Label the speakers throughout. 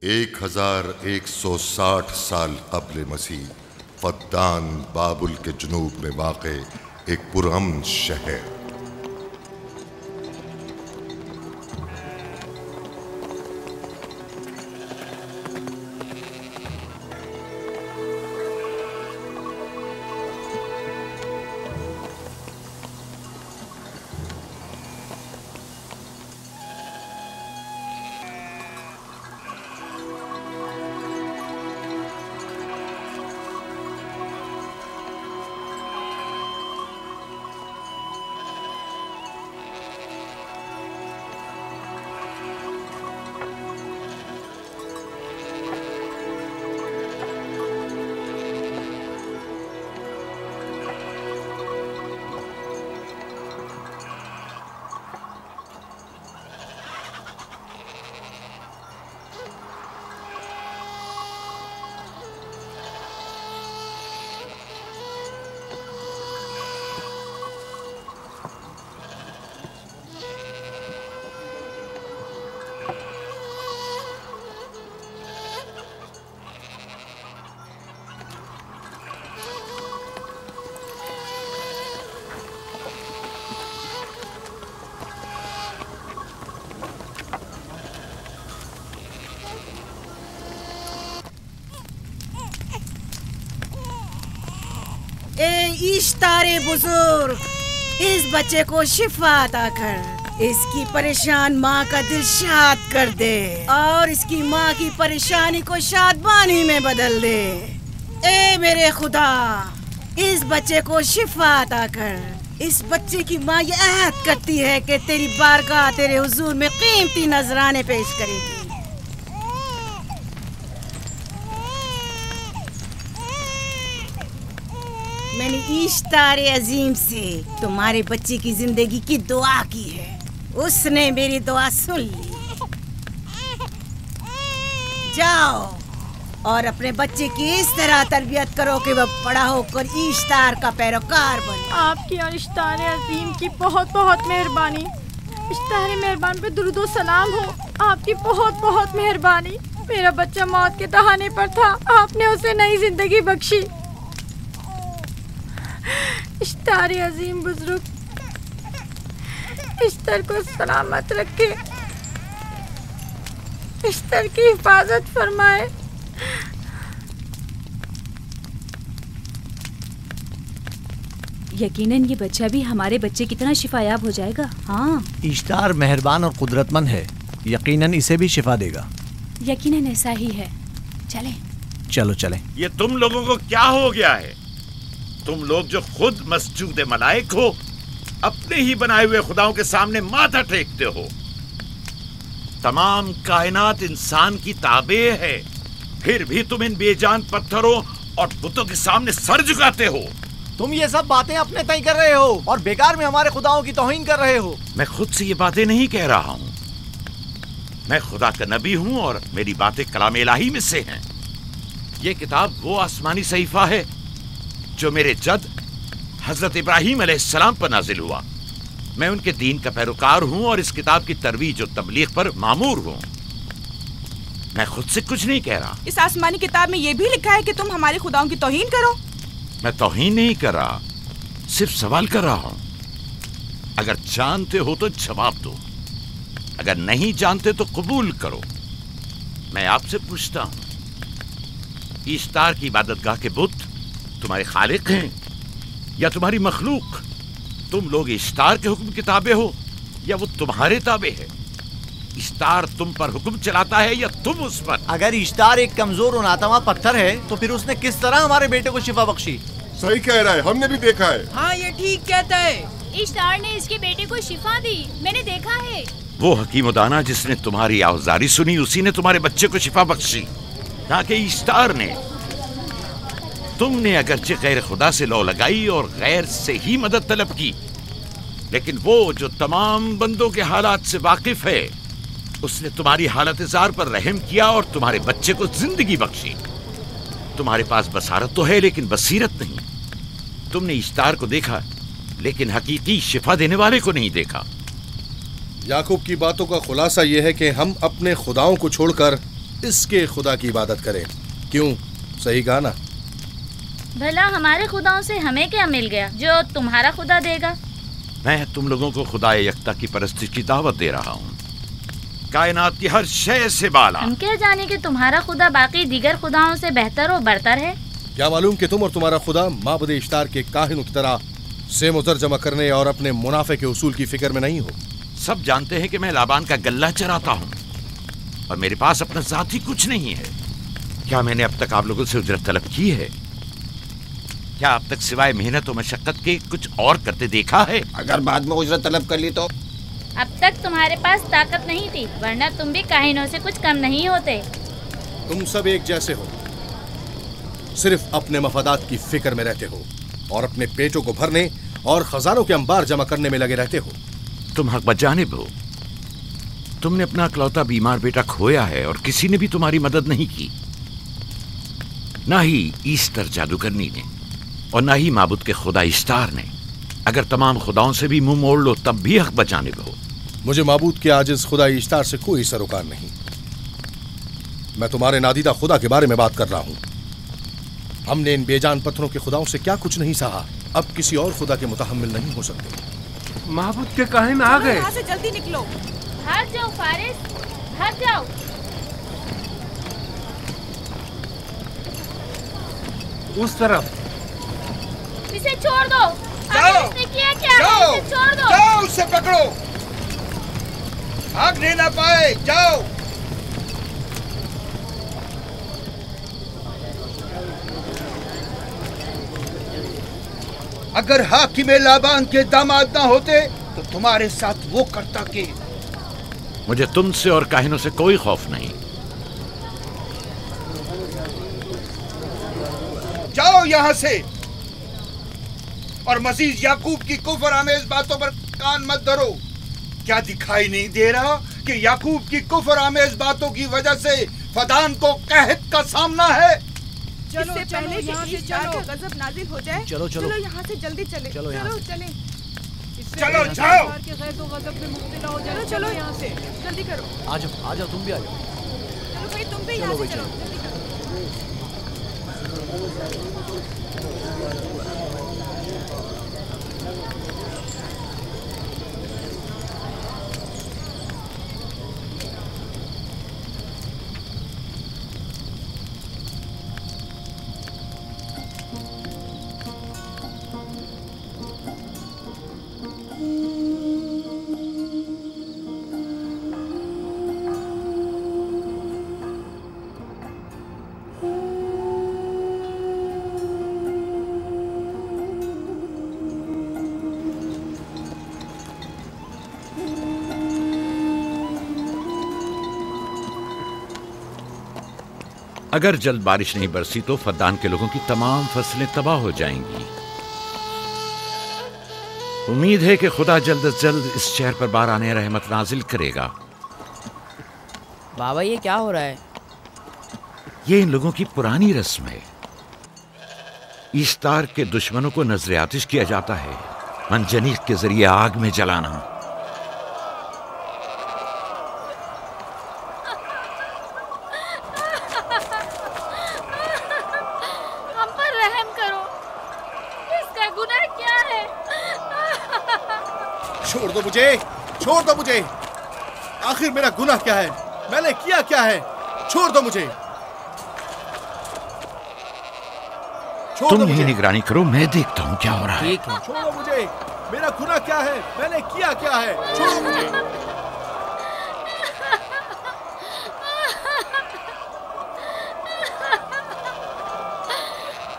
Speaker 1: 1160 साल क़ब्ल मसीह फद्दान बाबुल के जुनूब में वाक़े एक पुरअमन शहर।
Speaker 2: इश्तारे बुजुर्ग, इस बच्चे को शिफा अता कर, इसकी परेशान माँ का दिल शाद कर दे और इसकी माँ की परेशानी को शादबानी में बदल दे। ए मेरे खुदा, इस बच्चे को शिफा अता कर। इस बच्चे की माँ ये अहद करती है कि तेरी बारगाह तेरे हुजूर में कीमती नजराने पेश करेगी। मैंने इश्तारे अजीम से तुम्हारे बच्चे की जिंदगी की दुआ की है, उसने मेरी दुआ सुन ली। जाओ और अपने बच्चे की इस तरह तरबियत करो कि वह बड़ा होकर इश्तार का पैरोकार बने।
Speaker 3: आपकी और इश्तारे अजीम की बहुत बहुत मेहरबानी। इश्तारे मेहरबान पे दुरूद सलाम हो। आपकी बहुत बहुत मेहरबानी। मेरा बच्चा मौत के दहाने पर था, आपने उसे नई जिंदगी बख्शी। इश्तारे अजीम बुजुर्ग, इश्तर को सलामत रखे, इश्तर की हिफाजत फरमाए।
Speaker 4: यकीनन ये बच्चा भी हमारे बच्चे की तरह शिफायाब हो जाएगा। हाँ,
Speaker 5: इश्तार मेहरबान और कुदरतमंद है, यकीनन इसे भी शिफा देगा।
Speaker 4: यकीनन ऐसा ही है। चलें।
Speaker 5: चलो चलें।
Speaker 6: ये तुम लोगों को क्या हो गया है? तुम लोग जो खुद मस्जूद मलाइक हो, अपने ही बनाए हुए खुदाओं के सामने माथा टेकते हो। तमाम कायनात इंसान की ताबे है, फिर भी तुम इन बेजान पत्थरों और बुतों के सामने सर झुकाते हो।
Speaker 5: तुम ये सब बातें अपने तय कर रहे हो और बेकार में हमारे खुदाओं की तौहीन कर रहे हो।
Speaker 6: मैं खुद से ये बातें नहीं कह रहा हूँ। मैं खुदा का नबी हूँ और मेरी बातें कलाम इलाही में से हैं। ये किताब वो आसमानी सहीफा है जो मेरे जद हजरत इब्राहीम अलैहिस्सलाम पर नाजिल हुआ। मैं उनके दीन का पैरोकार हूँ और इस किताब की तरवीज और तबलीग पर मामूर हूँ। मैं खुद से कुछ नहीं कह रहा।
Speaker 7: इस आसमानी किताब में ये भी लिखा है कि तुम हमारे खुदाओं की तौहीन करो।
Speaker 6: मैं तौहीन नहीं कर रहा, सिर्फ सवाल कर रहा हूँ। अगर जानते हो तो जवाब दो, अगर नहीं जानते तो कबूल करो। मैं आपसे पूछता हूँ, इश्तार की इबादतगाह के बुत तुम्हारे खालिक हैं या तुम्हारी मखलूक? तुम लोग इश्तार के हुक्म किताबे हो या वो तुम्हारे ताबे है? इश्तार तुम पर हुक्म चलाता है या तुम उस पर?
Speaker 5: अगर इश्तार एक कमजोर और नातवा पत्थर है तो फिर उसने किस तरह हमारे बेटे को शिफा बख्शी?
Speaker 1: सही कह रहा है, हमने भी देखा है।
Speaker 8: हाँ, ये ठीक कहता है।
Speaker 9: इश्तार ने इसके बेटे को शिफा दी, मैंने देखा है।
Speaker 6: वो हकीम दाना जिसने तुम्हारी आवाज़ारी सुनी, उसी ने तुम्हारे बच्चे को शिफा बख्शी, ना कि इश्तार ने। तुमने अगरचे गैर खुदा से लौ लगाई और गैर से ही मदद तलब की, लेकिन वो जो तमाम बंदों के हालात से वाकिफ है, उसने तुम्हारी हालत ज़ार पर रहम किया और तुम्हारे बच्चे को जिंदगी बख्शी। तुम्हारे पास बसारत तो है लेकिन बसीरत नहीं। तुमने इश्तार को देखा लेकिन हकीकी शिफा देने वाले को नहीं देखा।
Speaker 10: याकूब की बातों का खुलासा यह है कि हम अपने खुदाओं को छोड़कर इसके खुदा की इबादत करें। क्यों, सही कहा ना?
Speaker 11: भला हमारे खुदाओं से हमें क्या मिल गया जो तुम्हारा खुदा देगा?
Speaker 6: मैं तुम लोगों को खुदा यकता की परस्ती की दावत दे रहा हूँ, कायनात की हर शय से बाला।
Speaker 11: हम क्या जाने कि तुम्हारा खुदा बाकी दीगर खुदाओं से बेहतर और बरतर है?
Speaker 10: क्या मालूम कि तुम और तुम्हारा खुदा माबुद इश्तार के काहिनों की तरह सेम ज़र जमा करने और अपने मुनाफे के उसूल की फिक्र में नहीं हो।
Speaker 6: सब जानते हैं कि मैं लाबान का गल्ला चराता हूँ और मेरे पास अपना जाती कुछ नहीं है। क्या मैंने अब तक आप लोगों से उजरत तलब की है? क्या अब तक सिवाय मेहनत और मशक्कत के कुछ और करते देखा है?
Speaker 12: अगर बाद में उजरत तलब कर ली तो?
Speaker 11: अब तक तुम्हारे पास ताकत नहीं थी, वरना तुम भी काहिनों से कुछ कम नहीं होते।
Speaker 10: तुम सब एक जैसे हो, सिर्फ अपने मफादात की फिक्र में रहते हो और अपने पेटों को भरने और खजानों के अंबार जमा करने में लगे रहते हो।
Speaker 6: तुम हक बजानिब हो। तुमने अपना इकलौता बीमार बेटा खोया है और किसी ने भी तुम्हारी मदद नहीं की, ना ही ईस्टर जादूगरनी ने और ना ही माबुद के खुदा इश्तार ने। अगर तमाम खुदाओं से भी मुंह मोड़ लो तब भी हक बजानिब हो।
Speaker 10: मुझे माबूद के आजिज खुदा इश्तार से कोई सरोकार नहीं। मैं तुम्हारे नादीदा खुदा के बारे में बात कर रहा हूँ। हमने इन बेजान पत्थरों के खुदाओं से क्या कुछ नहीं सहा, अब किसी और खुदा के मुतहम्मिल नहीं हो सकते।
Speaker 13: माबूद के काहिन आ गए।
Speaker 7: यहाँ से जल्दी निकलो।
Speaker 11: भाग जाओ फारिस, भाग जाओ।
Speaker 13: उस तरफ।
Speaker 11: इसे छोड़ दो।
Speaker 12: जाओ,
Speaker 11: इसने किया क्या?
Speaker 12: जाओ,
Speaker 11: इसे छोड़ दो।
Speaker 12: जाओ, उसे पकड़ो, भागने ना पाए। जाओ। अगर हाकिम लाबान के दामाद ना होते तो तुम्हारे साथ वो करता के।
Speaker 6: मुझे तुमसे और काहिनों से कोई खौफ नहीं।
Speaker 12: जाओ यहाँ से और मजीद याकूब की कुफर आमेज बातों पर कान मत धरो। क्या दिखाई नहीं दे रहा कि याकूब की कुफर आमेज बातों की वजह से फदान को कहत का सामना है?
Speaker 7: चलो पहले यहाँ से चलो, गजब नाजिल हो जाए।
Speaker 5: चलो चलो
Speaker 7: चलो यहाँ से जल्दी चले।
Speaker 5: चलो यहाँ से।
Speaker 7: चले।
Speaker 12: चलो जाओ।
Speaker 7: चलो चलो यहाँ से जल्दी करो।
Speaker 5: आ जाओ, तुम भी आ जाओ।
Speaker 7: चलो भाई तुम भी यहाँ से चलो, जल्दी करो।
Speaker 6: अगर जल्द बारिश नहीं बरसी तो फद्दान के लोगों की तमाम फसलें तबाह हो जाएंगी। उम्मीद है कि खुदा जल्द से जल्द इस शहर पर बाराने रहमत नाजिल करेगा।
Speaker 8: बाबा ये क्या हो रहा है?
Speaker 6: ये इन लोगों की पुरानी रस्म है। ईस्तार के दुश्मनों को नजर आतिश किया जाता है, मंजनीक के जरिए आग में जलाना।
Speaker 11: हम पर रहम करो, इसका गुनाह क्या है?
Speaker 10: छोड़ दो मुझे, छोड़ दो मुझे। आखिर मेरा गुनाह क्या है? मैंने किया क्या है? छोड़ दो मुझे।
Speaker 6: तुम ही निगरानी करो, मैं देखता हूँ क्या हो रहा है।
Speaker 8: ठीक है।
Speaker 10: छोड़ो मुझे। मेरा गुनाह क्या है? मैंने किया क्या है? छोड़ो मुझे।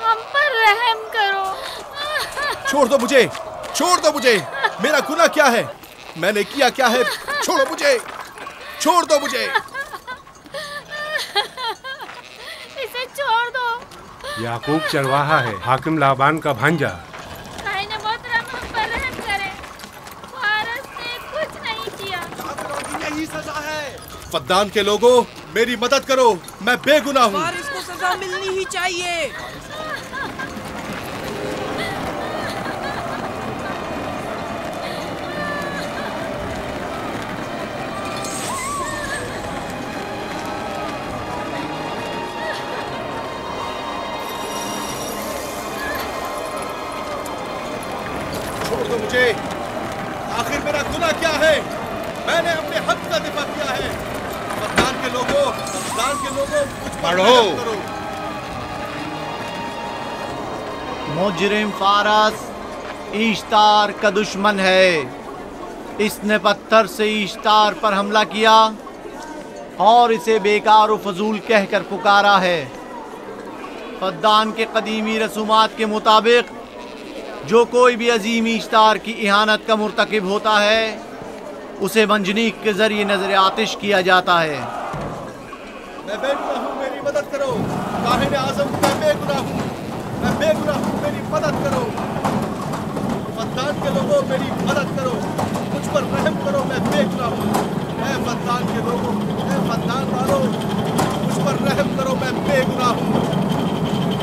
Speaker 11: हम पर रहम करो।
Speaker 10: छोड़ दो मुझे, छोड़ दो मुझे। मेरा गुनाह क्या है? मैंने किया क्या है? छोड़ो मुझे, छोड़ दो मुझे।
Speaker 11: इसे छोड़ दो।
Speaker 13: याकूब चरवाहा है, हाकिम लाबान का भांजा।
Speaker 11: कायने मोहतरम हम पर रहम करे। फारस ने कुछ नहीं किया।
Speaker 12: यही सजा है।
Speaker 10: फद्दान के लोगों, मेरी मदद करो, मैं बेगुनाह हूँ।
Speaker 7: फारिस को सजा मिलनी ही चाहिए।
Speaker 10: दो मुझे। आखिर मेरा गुनाह क्या है? मैंने अपने हक का दिफा किया है। फद्दान के लोगों मुझ पर रहम करो।
Speaker 5: मुजरिम फारस ईश्तार का दुश्मन है। इसने पत्थर से ईश्तार पर हमला किया और इसे बेकार व फजूल कहकर पुकारा है। फद्दान के कदीमी रसूमात के मुताबिक जो कोई भी अजीम ईश्तार की इहानत का मुर्तकिब होता है उसे मंजनीक के जरिए नजर आतिश किया जाता है।
Speaker 10: मैं बेगुनाह हूँ, मेरी मदद करो। काहिन आज़म, मैं बेगुनाह हूँ, मैं बेगुनाह हूँ, मेरी मदद करो। फद्दान के लोगों मेरी मदद करो, मुझ पर रहम करो, मैं बेगुनाह हूँ। मैं फद्दान के लोगों, मैं फद्दान वालों, मुझ पर रहम करो, मैं बेगुनाह हूँ।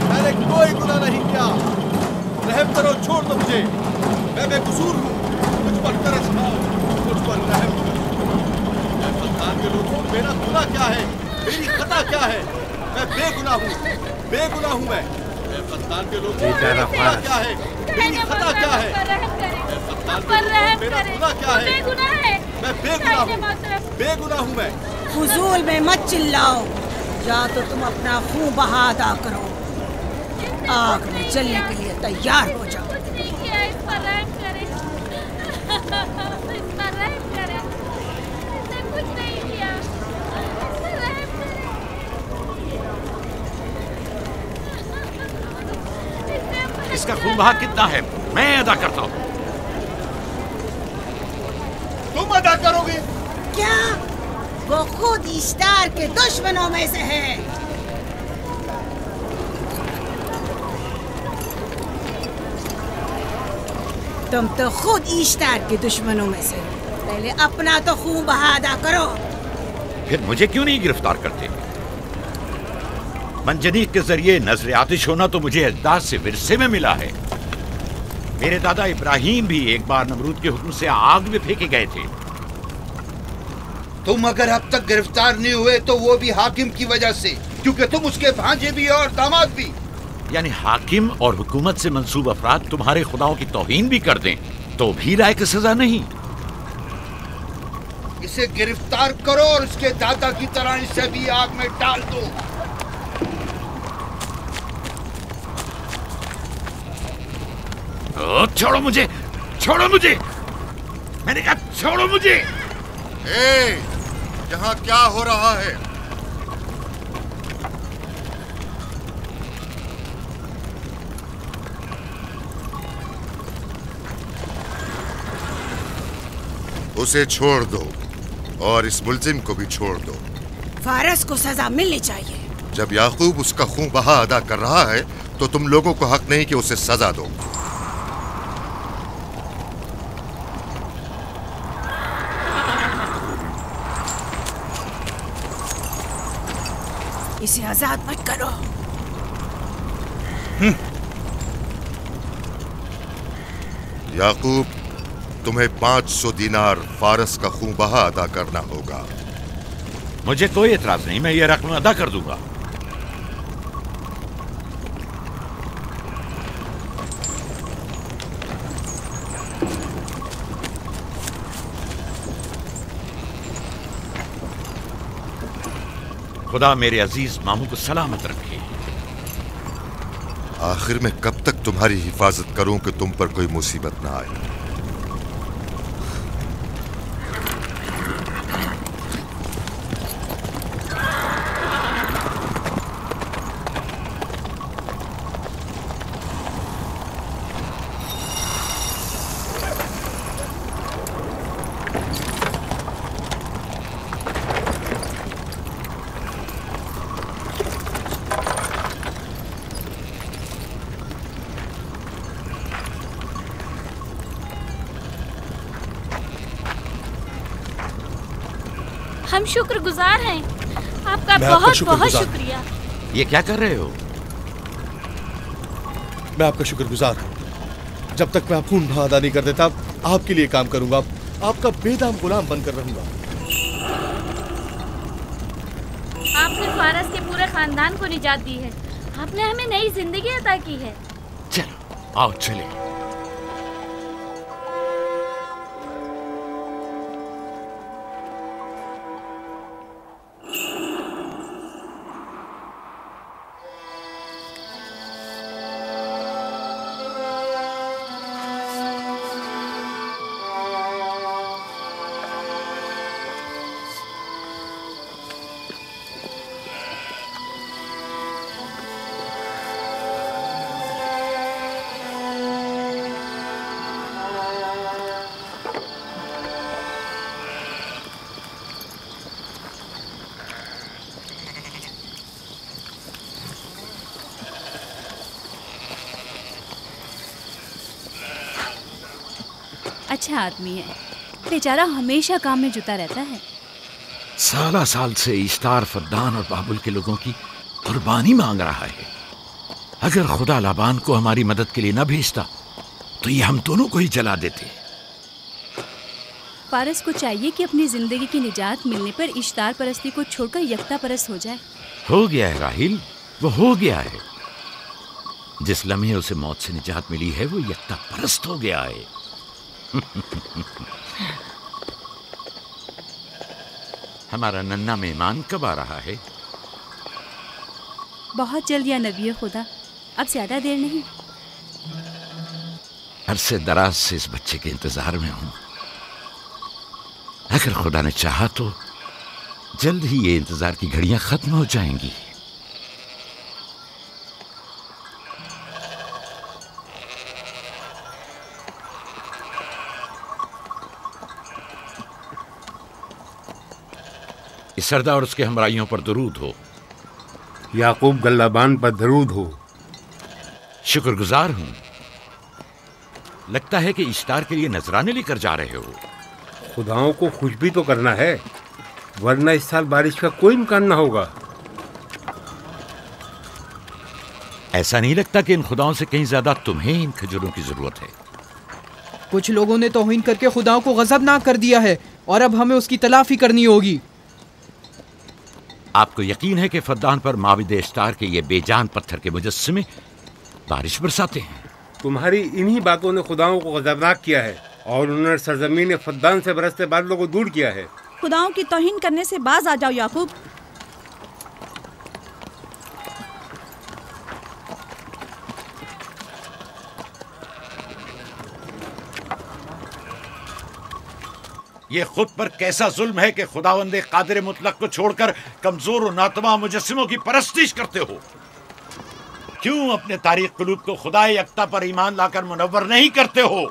Speaker 10: मैंने कोई गुनाह नहीं किया, रहम करो, छोड़ दो मुझे। मैं बेकसूर हूँ, मुझ पर तरस खाओ, मुझ पर रहम करो। मैं फद्दान के लोगों, मेरा गुनाह क्या है? मेरी खता क्या है? मैं बेगुनाह हूँ, बेगुनाह हूँ मैं फद्दान के लोगों, मेरा गुनाह क्या है? मेरी खता क्या है? मैं फद्दान के लोगों, मेरा गुनाह क्या है? मैं बेगुनाह हूँ, बेगुनाह हूँ मैं।
Speaker 2: फुजूल में मत चिल्लाओ, या तो तुम अपना खून बहा अदा करो, आग में जलने के लिए तैयार हो जाओ।
Speaker 11: इस पर रहम करें, इस पर रहम करें, इसने कुछ नहीं किया, इस पर रहम करें।
Speaker 6: इसका खून बहा कितना है मैं अदा करता हूँ।
Speaker 12: तुम अदा करोगे?
Speaker 2: क्या? वो खुद ईश्तार के दुश्मनों में से है। तुम तो खुद ईश्तार के दुश्मनों में से। पहले अपना तो खून बहा अदा करो।
Speaker 6: फिर मुझे क्यों नहीं गिरफ्तार करते? मंजनीक के जरिए नजर आतिश होना तो मुझे अजदाद से विरसे में मिला है। मेरे दादा इब्राहिम भी एक बार नमरूद के हुक्म से आग में फेंके गए थे।
Speaker 12: तुम अगर अब तक गिरफ्तार नहीं हुए तो वो भी हाकिम की वजह से, क्योंकि तुम उसके भांजे भी और दामाद भी।
Speaker 6: यानी हाकिम और हुकूमत से मंसूब अफराद तुम्हारे खुदाओं की तौहीन भी कर दें तो भी लायक सजा नहीं।
Speaker 12: इसे गिरफ्तार करो और इसके दादा की तरह इसे भी आग में डाल दो।
Speaker 6: छोड़ो मुझे, छोड़ो मुझे, मैंने कहा छोड़ो मुझे।
Speaker 1: यहाँ क्या हो रहा है? उसे छोड़ दो और इस मुल्जिम को भी छोड़ दो।
Speaker 2: फारस को सजा मिलनी चाहिए।
Speaker 1: जब याकूब उसका खून बहा अदा कर रहा है तो तुम लोगों को हक नहीं कि उसे सजा दो।
Speaker 2: इसे आजाद मत करो।
Speaker 1: याकूब, तुम्हें 500 दीनार फारस का खून बहा अदा करना होगा।
Speaker 6: मुझे कोई एतराज नहीं, मैं ये रकम अदा कर दूंगा। खुदा मेरे अजीज मामू को सलामत रखे।
Speaker 1: आखिर में कब तक तुम्हारी हिफाजत करूं कि तुम पर कोई मुसीबत ना आए?
Speaker 11: हम शुक्रगुजार हैं आपका, बहुत बहुत शुक्रिया।
Speaker 6: ये क्या कर रहे हो?
Speaker 10: मैं आपका शुक्रगुजार हूँ। जब तक मैं खून बहा अदा नहीं कर देता आपके लिए काम करूंगा, आपका बेदाम गुलाम बनकर रहूंगा।
Speaker 11: आपने फारस के पूरे खानदान को निजात दी है, आपने हमें नई जिंदगी अता की है।
Speaker 6: चलो आओ चले।
Speaker 4: अच्छा आदमी है, बेचारा हमेशा काम में जुटा रहता है।
Speaker 6: साला साल से इश्तार फद्दान और बाबुल के लोगों की कुर्बानी मांग रहा है। अगर खुदा लाबान को हमारी मदद के लिए न भेजता तो ये हम दोनों को ही जला देते।
Speaker 4: पारस को चाहिए कि अपनी जिंदगी की निजात मिलने पर इश्तार परस्ती को छोड़कर यकता परस्त हो जाए।
Speaker 6: हो गया है राहिल, वो हो गया है। जिस लम्हे उसे मौत से निजात मिली है वो यकता परस्त हो गया है। हमारा नन्ना मेहमान कब आ रहा है?
Speaker 4: बहुत जल्द या नबी खुदा, अब ज्यादा देर नहीं।
Speaker 6: अरसे दराज से इस बच्चे के इंतजार में हूं। अगर खुदा ने चाहा तो जल्द ही ये इंतजार की घड़ियां खत्म हो जाएंगी। इस सरदार और उसके हमराइयों पर दरूद हो।
Speaker 13: याकूब गल्लाबान पर दरूद हो।
Speaker 6: शुक्रगुजार हूं। लगता है कि इश्तार के लिए नजराने लेकर जा रहे हो।
Speaker 13: खुदाओं को खुश भी तो करना है, वरना इस साल बारिश का कोई इम्कान ना होगा।
Speaker 6: ऐसा नहीं लगता कि इन खुदाओं से कहीं ज्यादा तुम्हें इन खजूरों की जरूरत है?
Speaker 14: कुछ लोगों ने तौहीन करके खुदाओं को गजबनाक कर दिया है और अब हमें उसकी तलाफी करनी होगी।
Speaker 6: आपको यकीन है कि फद्दान पर माबिद इश्तार के ये बेजान पत्थर के मुजस्समे बारिश बरसाते हैं?
Speaker 13: तुम्हारी इन्हीं बातों ने खुदाओं को गजबनाक किया है और उन्होंने सरजमीन फद्दान से बरसते बादलों को दूर किया है।
Speaker 7: खुदाओं की तौहीन करने से बाज आ जाओ याकूब।
Speaker 6: ये खुद पर कैसा जुल्म है कि खुदावंदे कादिर मुतलक को छोड़कर कमजोर और नातमा मुजस्सिमों की परस्तिश करते हो। क्यों अपने तारीख कुलूब को खुदाए यकता पर ईमान लाकर मुनव्वर नहीं करते हो?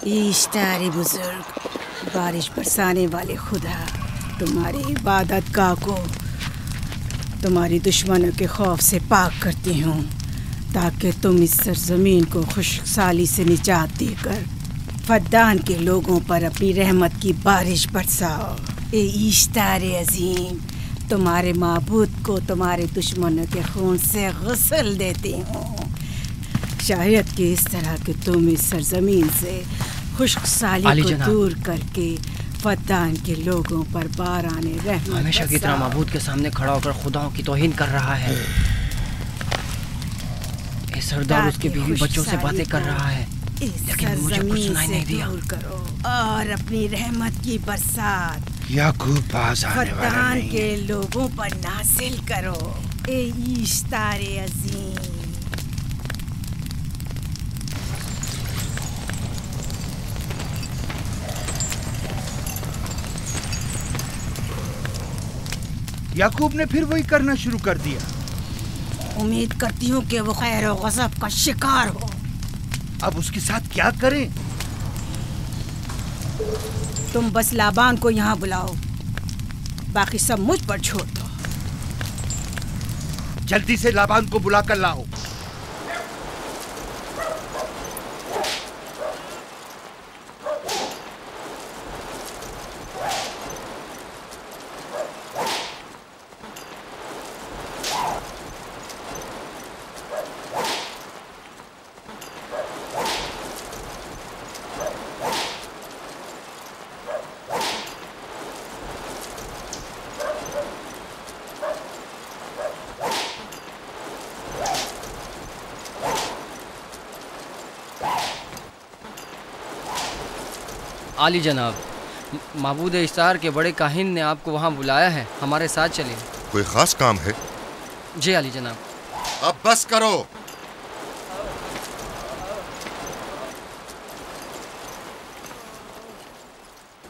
Speaker 2: इश्तारे बुजुर्ग, बारिश बरसाने वाले खुदा, तुम्हारी इबादत गाह को तुम्हारी दुश्मनों के खौफ से पाक करती हूँ, ताकि तुम इस सरजमीन को खुशहाली से निजात देकर फद्दान के लोगों पर अपनी रहमत की बारिश बरसाओ। ए इश्तारे अजीम, तुम्हारे माबूद को तुम्हारे दुश्मनों के खून से गुस्ल देती हूँ। शायद कि इस तरह के तुम इस सरजमीन से खुशहाली को दूर करके फद्दान के लोगों पर बाराने रहमत
Speaker 15: हमेशा की तरह माबूद के सामने खड़ा होकर खुदाओं की तौहीन कर रहा है। इस सरदार उसके बीवी बच्चों से बातें कर रहा है, लेकिन मुझे कुछ सुनाई नहीं दिया।
Speaker 2: करो और अपनी रहमत की बरसात
Speaker 12: याकूब पास आने वाला
Speaker 2: फद्दान
Speaker 12: नहीं।
Speaker 2: के लोगों पर नासिल करो। ए इश्तारे अजीम,
Speaker 12: याकूब ने फिर वही करना शुरू कर दिया।
Speaker 2: उम्मीद करती हूँ कि वो खैर और गज़ब का शिकार हो।
Speaker 12: अब उसके साथ क्या करें?
Speaker 2: तुम बस लाबान को यहाँ बुलाओ, बाकी सब मुझ पर छोड़ दो।
Speaker 12: जल्दी से लाबान को बुला कर लाओ।
Speaker 15: आली जनाब, माबूद इश्तार के बड़े काहिन ने आपको वहाँ बुलाया है, हमारे साथ चलिए।
Speaker 1: कोई खास काम है?
Speaker 15: जी आली जनाब।
Speaker 1: अब बस करो।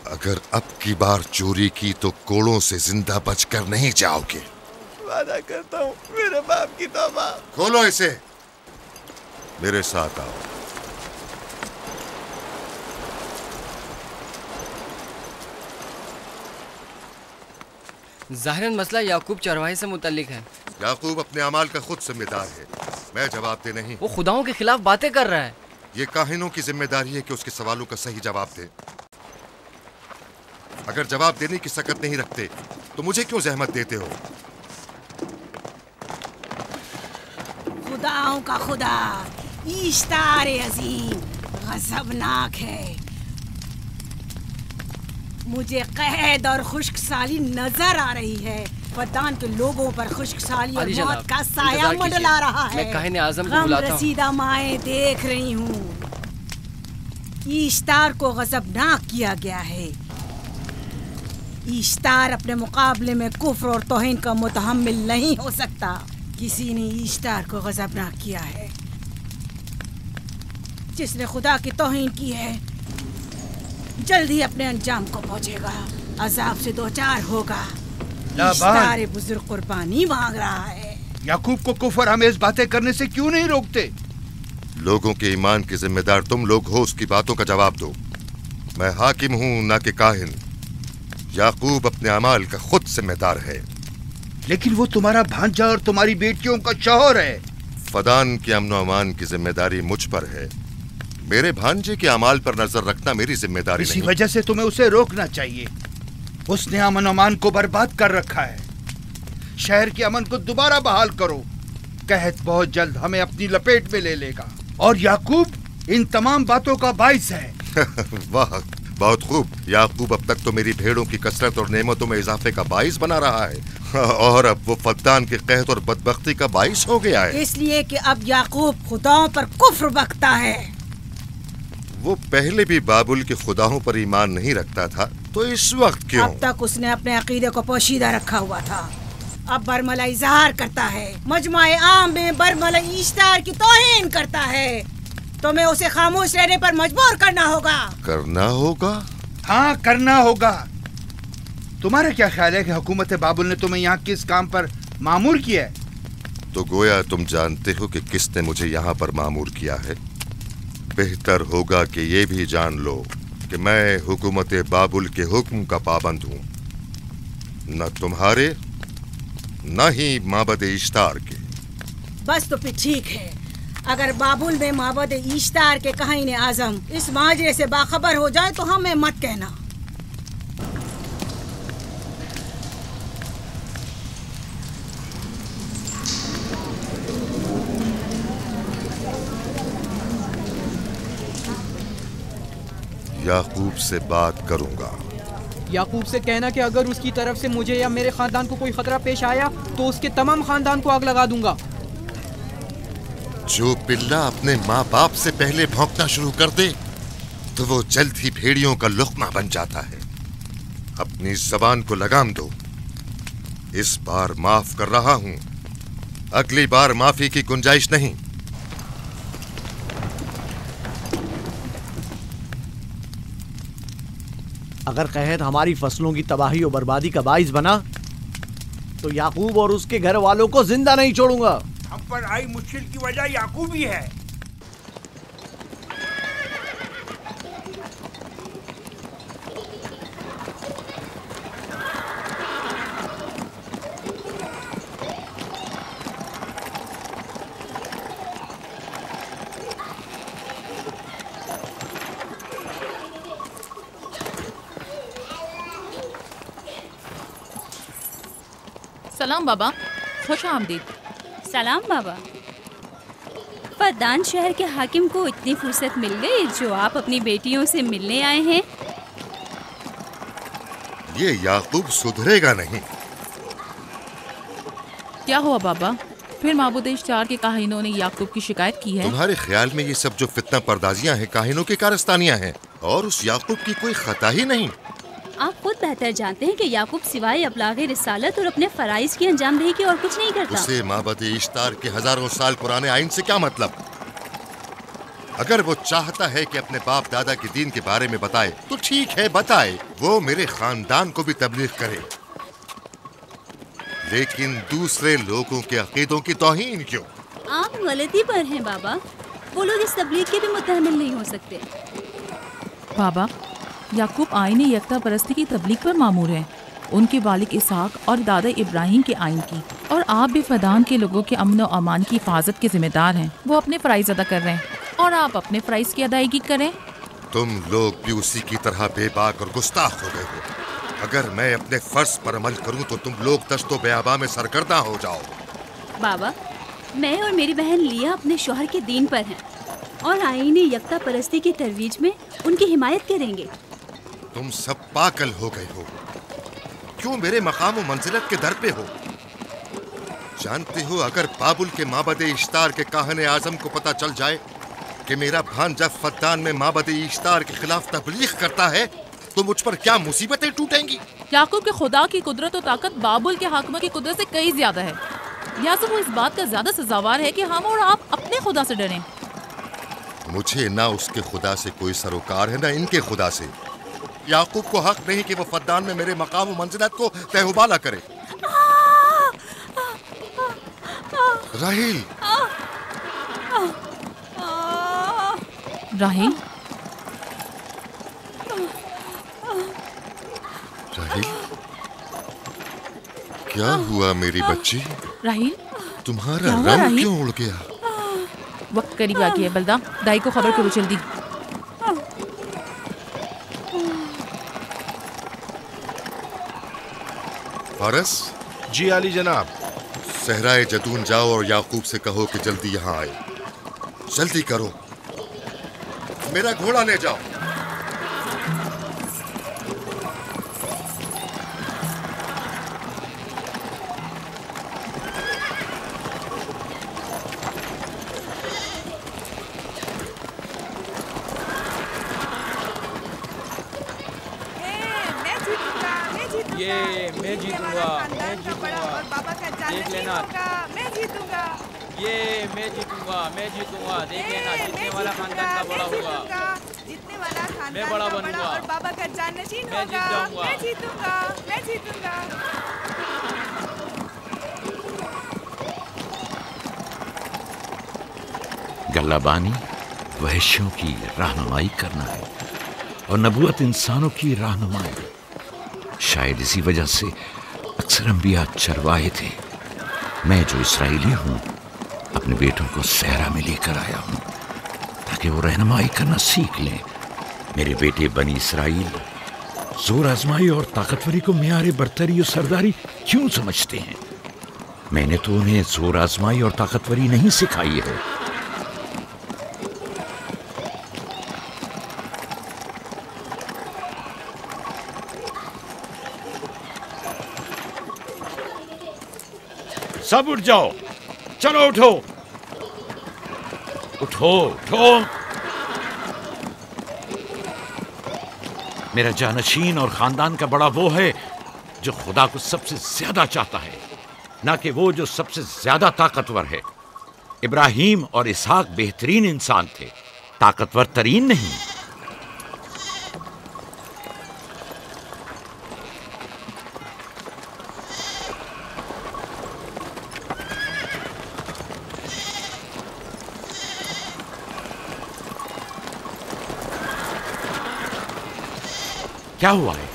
Speaker 1: अगर अब की बार चोरी की तो कोड़ों से जिंदा बचकर नहीं जाओगे।
Speaker 12: वादा करता हूँ, मेरे बाप की तौबा।
Speaker 1: खोलो इसे। मेरे साथ आओ।
Speaker 15: ज़ाहिरन मसला याकूब चरवाहे से मुतल्लिक है।
Speaker 1: याकूब अपने अमाल का खुद जिम्मेदार है, मैं जवाब दे नहीं।
Speaker 15: वो खुदाओं के खिलाफ बातें कर रहा है।
Speaker 1: ये काहिनों की जिम्मेदारी है कि उसके सवालों का सही जवाब दे। अगर जवाब देने की सकत नहीं रखते तो मुझे क्यों जहमत देते हो?
Speaker 2: खुदाओं का खुदा इश्तार अजीम गजबनाक है। मुझे कैद और खुश्क साली नजर आ रही है। फद्दान के लोगों पर खुश्क साली और मौत का साया मंडला रहा है।
Speaker 15: मैं काहिन आज़म को बुलाता हूं।
Speaker 2: रसीदा माएं देख रही हूँ। इश्तार को गजबनाक किया गया है। इश्तार अपने मुकाबले में कुफ्र और तौहीन का मुतहम्मिल नहीं हो सकता। किसी ने इश्तार को गजबनाक किया है। जिसने खुदा की तौहीन की है जल्द ही अपने अंजाम को पहुंचेगा, अजाब से दो चार होगा। इश्तार बुजुर्ग कुर्बानी मांग रहा है।
Speaker 12: याकूब को कुफर आमेज बातें करने से क्यों नहीं रोकते?
Speaker 1: लोगों के ईमान की जिम्मेदार तुम लोग हो, उसकी बातों का जवाब दो। मैं हाकिम हूँ ना कि काहिन। याकूब अपने अमाल का खुद जिम्मेदार है।
Speaker 12: लेकिन वो तुम्हारा भांजा और तुम्हारी बेटियों का शौहर है।
Speaker 1: फदान के अमन अमान की जिम्मेदारी मुझ पर है। मेरे भांजे के अमाल पर नजर रखना मेरी जिम्मेदारी नहीं।
Speaker 12: इसी वजह से तुम्हें उसे रोकना चाहिए। उसने अमन अमान को बर्बाद कर रखा है। शहर के अमन को दोबारा बहाल करो। कहत बहुत जल्द हमें अपनी लपेट में ले लेगा और याकूब इन तमाम बातों का बाइस है।
Speaker 1: वाह, बहुत खूब। याकूब अब तक तो मेरी भेड़ों की कसरत और नेमतों में इजाफे का बाइस बना रहा है और अब वो फद्दान के कहत और बदबख्ती का बाइस हो गया है।
Speaker 2: इसलिए कि अब याकूब खुदाओं पर कुफ्र बकता है।
Speaker 1: वो पहले भी बाबुल के खुदाओं पर ईमान नहीं रखता था, तो इस वक्त क्यों?
Speaker 2: अब तक उसने अपने अकीदे को पोशीदा रखा हुआ था। अब बरमला इजहार करता है, मजमाए आम में बरमला इश्तार की तौहीन करता है। तुम्हें उसे खामोश रहने पर मजबूर करना होगा।
Speaker 1: करना होगा?
Speaker 12: हाँ, करना होगा। तुम्हारा क्या ख्याल है कि हुकूमत बाबुल ने तुम्हें यहाँ किस काम पर मामूर किया है?
Speaker 1: तो गोया तुम जानते हो कि किसने मुझे यहाँ पर मामूर किया है। बेहतर होगा कि ये भी जान लो कि मैं हुकूमत बाबुल के हुक्म का पाबंद हूँ, न तुम्हारे न ही माबद इश्तार के।
Speaker 2: बस तो फिर ठीक है। अगर बाबुल में माबद इश्तार के काहिन आजम इस माजरे से बाखबर हो जाए तो हमें मत कहना।
Speaker 1: याकूब से बात करूंगा।
Speaker 14: याकूब से कहना कि अगर उसकी तरफ से मुझे या मेरे खानदान को कोई खतरा पेश आया तो उसके तमाम खानदान को आग लगा दूंगा।
Speaker 1: जो पिल्ला अपने माँ बाप से पहले भौंकना शुरू कर दे तो वो जल्द ही भेड़ियों का लुक़मा बन जाता है। अपनी ज़बान को लगाम दो। इस बार माफ कर रहा हूं, अगली बार माफी की गुंजाइश नहीं।
Speaker 5: अगर कहत हमारी फसलों की तबाही और बर्बादी का बाइस बना तो याकूब और उसके घर वालों को जिंदा नहीं छोड़ूंगा।
Speaker 16: हम पर आई मुश्किल की वजह याकूब ही है।
Speaker 8: सलाम बाबा, खुश आमदीद।
Speaker 4: सलाम बाबा। फद्दान शहर के हाकिम को इतनी फुर्सत मिल गई जो आप अपनी बेटियों से मिलने आए हैं।
Speaker 1: ये याकूब सुधरेगा नहीं।
Speaker 8: क्या हुआ बाबा? फिर माबूद इश्तार के काहिनों ने याकूब की शिकायत की है?
Speaker 1: तुम्हारे ख्याल में ये सब जो फितना पर्दाजियां हैं काहिनों की कारस्तानियां हैं और उस याकूब की कोई खता ही नहीं।
Speaker 4: आप खुद बेहतर जानते हैं कि याकूब सिवाय अबलागे रिसालत और अपने फराइज की अंजामदही के और कुछ नहीं करता।
Speaker 1: उसे माबद इश्तार के हजारों साल पुराने आइन से क्या मतलब? अगर वो चाहता है कि अपने बाप दादा के दीन के बारे में बताए तो ठीक है, बताए। वो मेरे खानदान को भी तबलीग करे, लेकिन दूसरे लोगों के अकीदों की तौहीन क्यों?
Speaker 4: आप गलती पर हैं बाबा। वो लोग इस तबलीग के भी मुतहम्मिल नहीं हो सकते।
Speaker 8: बाबा, याकूब आईन यकता परस्ती की तबलीग पर मामूर हैं, उनके वालिद इसहाक और दादा इब्राहिम के आइन की, और आप भी फदान के लोगों के अमन और अमान की हिफाजत के जिम्मेदार हैं। वो अपने फ़राइज़ अदा कर रहे हैं और आप अपने फ़राइज़ की अदायगी करें।
Speaker 1: तुम लोग भी उसी की तरह बेबाक और गुस्ताख हो गए हो। अगर मैं अपने फर्ज पर अमल करूं तो तुम लोग दश्तो बेआबा में सरगर्दा हो जाओ।
Speaker 4: बाबा, मैं और मेरी बहन लिया अपने शौहर के दीन पर हैं और आईन यकता परस्ती की तरवीज में उनकी हिमायत करेंगे।
Speaker 1: तुम सब पागल हो गए हो। क्यों मेरे मकाम और मंजिलत के दर पे हो? जानते हो, अगर बाबुल के माबद इश्तार के काहने आजम को पता चल जाए कि मेरा भांजा फद्दान में माबद इश्तार के खिलाफ तबलीग करता है तो मुझ पर क्या मुसीबतें टूटेंगी।
Speaker 8: याकूब के खुदा की कुदरत और ताकत बाबुल के हाकिम की कुदरत से कई ज्यादा है। या तो वो इस बात का ज्यादा सजावार है कि हम और आप अपने खुदा से डरें।
Speaker 1: मुझे ना उसके खुदा से कोई सरोकार है, ना इनके खुदा से। याकूब को हक नहीं कि वो फद्दान में मेरे मकाम और मंजिलत को तहबाला करे। राहिल,
Speaker 8: राहिल,
Speaker 1: राहिल, क्या हुआ मेरी बच्ची?
Speaker 8: राहिल,
Speaker 1: तुम्हारा रंग क्यों उड़ गया?
Speaker 8: वक्त करीब आ गया है बलदा, दाई को खबर करो जल्दी।
Speaker 1: फारस?
Speaker 10: जी आली जनाब।
Speaker 1: सहराए जदून जाओ और याकूब से कहो कि जल्दी यहाँ आए। जल्दी करो, मेरा घोड़ा ले जाओ।
Speaker 14: ये मैं जीतूंगा, मैं जीतूंगा, देख लेना, मैं जीतूंगा, ये मैं जीतूंगा, मैं जीतूंगा, देख लेना, जीतने वाला खानदान का बड़ा होगा, जीतने वाला खानदान मैं बड़ा बनूंगा और बाबा का जानशीन होगा, मैं जीतूंगा, मैं जीतूंगा।
Speaker 6: गल्लाबानी वहशियों की रहनुमाई करना है और नबूवत इंसानों की रहनुमाई। शायद इसी वजह से अक्सर अंबिया चरवाहे थे। मैं जो इसराइली हूँ अपने बेटों को सहरा में लेकर आया हूँ ताकि वो रहनुमाई करना सीख लें। मेरे बेटे बनी इसराइल जोर आजमाई और ताकतवरी को मियार बरतरी और सरदारी क्यों समझते हैं? मैंने तो उन्हें जोर आजमाई और ताकतवरी नहीं सिखाई है। सब उठ जाओ, चलो उठो, उठो, उठो। मेरा जानशीन और खानदान का बड़ा वो है जो खुदा को सबसे ज्यादा चाहता है, ना कि वो जो सबसे ज्यादा ताकतवर है। इब्राहिम और इसहाक बेहतरीन इंसान थे, ताकतवर तरीन नहीं। क्या हुआ है?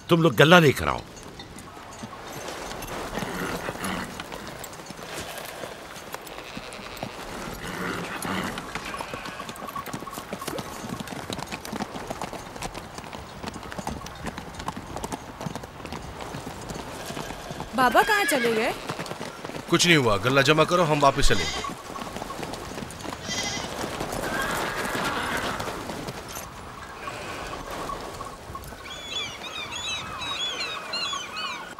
Speaker 6: तुम लोग गल्ला लेकर आओ।
Speaker 7: बाबा कहाँ चले गए?
Speaker 10: कुछ नहीं हुआ, गल्ला जमा करो, हम वापस चलेंगे।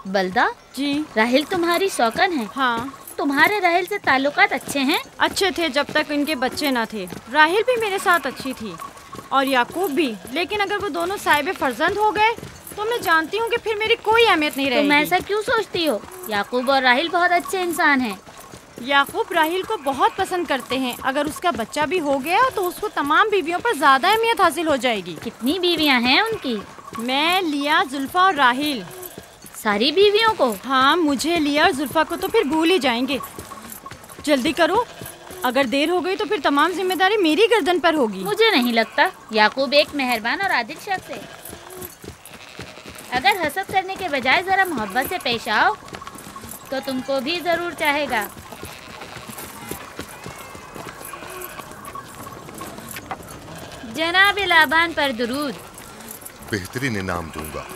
Speaker 11: बलदा जी, राहिल तुम्हारी सौकन है?
Speaker 3: हाँ।
Speaker 11: तुम्हारे राहिल से ताल्लुकात अच्छे हैं?
Speaker 3: अच्छे थे जब तक इनके बच्चे ना थे। राहिल भी मेरे साथ अच्छी थी और याकूब भी, लेकिन अगर वो दोनों साहिब फर्जंद हो गए तो मैं जानती हूँ कि फिर मेरी कोई अहमियत नहीं रहेगी।
Speaker 11: तुम ऐसा क्यों सोचती हो? याकूब और राहिल बहुत अच्छे इंसान हैं।
Speaker 3: याकूब राहिल को बहुत पसंद करते हैं। अगर उसका बच्चा भी हो गया तो उसको तमाम बीवियों पर ज्यादा अहमियत हासिल हो जाएगी।
Speaker 11: कितनी बीवियाँ हैं उनकी?
Speaker 3: मैं, लिया, जुल्फा और राहिल।
Speaker 9: सारी बीवियों को?
Speaker 3: हाँ, मुझे, लिया और जुल्फा को तो फिर भूल ही जाएंगे। जल्दी करो, अगर देर हो गई तो फिर तमाम जिम्मेदारी मेरी गर्दन पर होगी।
Speaker 9: मुझे नहीं लगता। याकूब एक मेहरबान और आदिल शख्स है। अगर हसद करने के बजाय जरा मोहब्बत से पेश आओ तो तुमको भी जरूर चाहेगा। जनाब लाबान पर दुरूद।
Speaker 1: बेहतरीन इनाम दूंगा।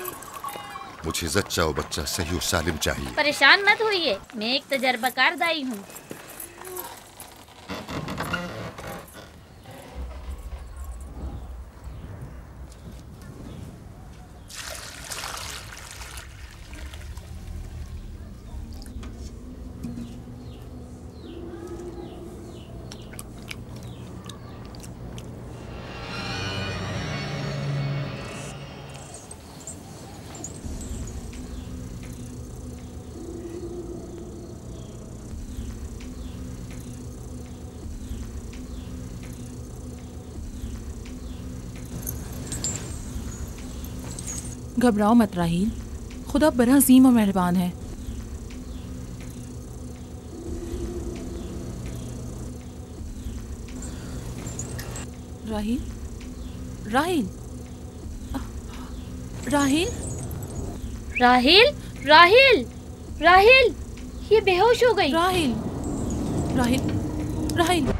Speaker 1: मुझे जच्चा और बच्चा सही और सालिम चाहिए।
Speaker 9: परेशान मत होइए, मैं एक तजर्बाकार दाई हूँ।
Speaker 8: घबराओ मत राहील, खुदा बड़ा अजीम और मेहरबान है। राहील, राहील, राहील,
Speaker 9: राहील, राहील, राहील, ये बेहोश हो गई।
Speaker 8: राहील, राहील, राहील,